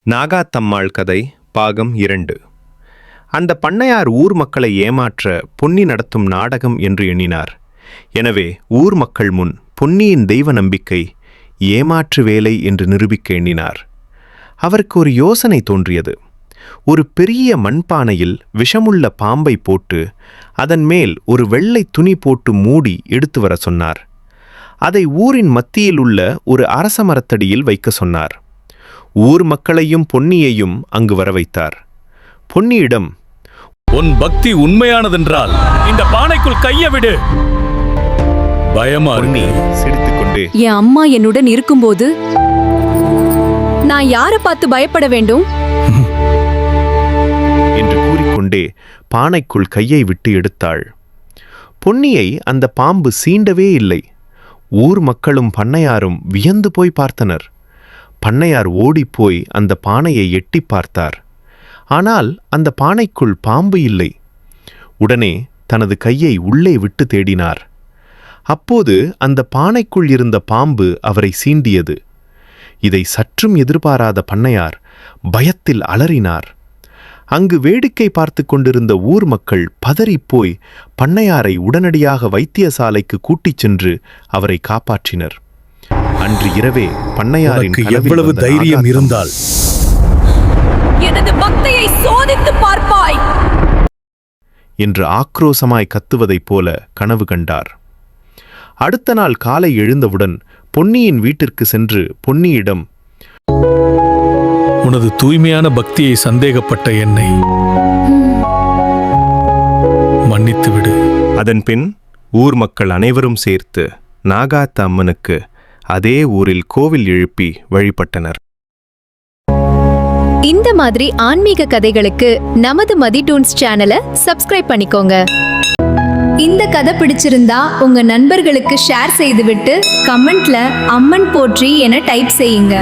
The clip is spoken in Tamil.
நாகாத்தம்மாள் கதை பாகம் 2. அந்த பண்ணையார் ஊர் மக்களை ஏமாற்ற பொன்னி நடத்தும் நாடகம் என்று எண்ணினார். எனவே ஊர் மக்கள் முன் பொன்னியின் தெய்வ நம்பிக்கை ஏமாற்று வேலை என்று நிரூபிக்க எண்ணினார். அவருக்கு ஒரு யோசனை தோன்றியது. ஒரு பெரிய மண்பானையில் விஷமுள்ள பாம்பை போட்டு அதன் மேல் ஒரு வெள்ளை துணி போட்டு மூடி எடுத்து வர சொன்னார். அதை ஊரின் மத்தியில் உள்ள ஒரு அரச மரத்தடியில் வைக்க சொன்னார். ஊர் மக்களையும் பொன்னியையும் அங்கு வர வைத்தார். பொன்னியிடம், உன் பக்தி உண்மையானதென்றால் இந்த பானைக்குள் கைய விடு. பயமா பொன்னி சிரித்துக்கொண்டே, என் அம்மா என்னுடன் இருக்கும்போது நான் யாரை பார்த்து பயப்பட வேண்டும் என்று கூறிக்கொண்டே பானைக்குள் கையை விட்டு எடுத்தாள். பொன்னியை அந்த பாம்பு சீண்டவே இல்லை. ஊர் மக்களும் பண்ணையாரும் வியந்து போய் பார்த்தனர். பண்ணையார் ஓடிப்போய் அந்த பானையை எட்டி பார்த்தார். ஆனால் அந்த பானைக்குள் பாம்பு இல்லை. உடனே தனது கையை உள்ளே விட்டு தேடினார். அப்போது அந்த பானைக்குள் இருந்த பாம்பு அவரை சீண்டியது. இதை சற்றும் எதிர்பாராத பண்ணையார் பயத்தில் அலறினார். அங்கு வேடிக்கை பார்த்து கொண்டிருந்த ஊர் மக்கள் பதறிப்போய் பண்ணையாரை உடனடியாக வைத்தியசாலைக்கு கூட்டிச் சென்று அவரை காப்பாற்றினர். அன்று இரவே பண்ணையாரின் எவ்வளவு தைரியம் இருந்தால் எனது பக்தியை சோதித்து பார்ப்பாய் என்று ஆக்ரோசமாய் கத்துவதைப் போல கனவு கண்டார். அடுத்த நாள் காலை எழுந்தவுடன் பொன்னியின் வீட்டிற்கு சென்று பொன்னியிடம், உனது தூய்மையான பக்தியை சந்தேகப்பட்ட என்னை மன்னித்துவிடு. அதன்பின் ஊர் மக்கள் அனைவரும் சேர்த்து நாகாத்த அம்மனுக்கு அதே ஊரில் கோவில் எழுப்பி வழிபட்டனர். இந்த மாதிரி ஆன்மீக கதைகளுக்கு நமது மதி டூன்ஸ் சேனலை சப்ஸ்கிரைப் பண்ணிக்கோங்க. இந்த கதை பிடிச்சிருந்தா உங்க நண்பர்களுக்கு ஷேர் செய்துவிட்டு கமெண்ட்ல அம்மன் போற்றி என டைப் செய்யுங்க.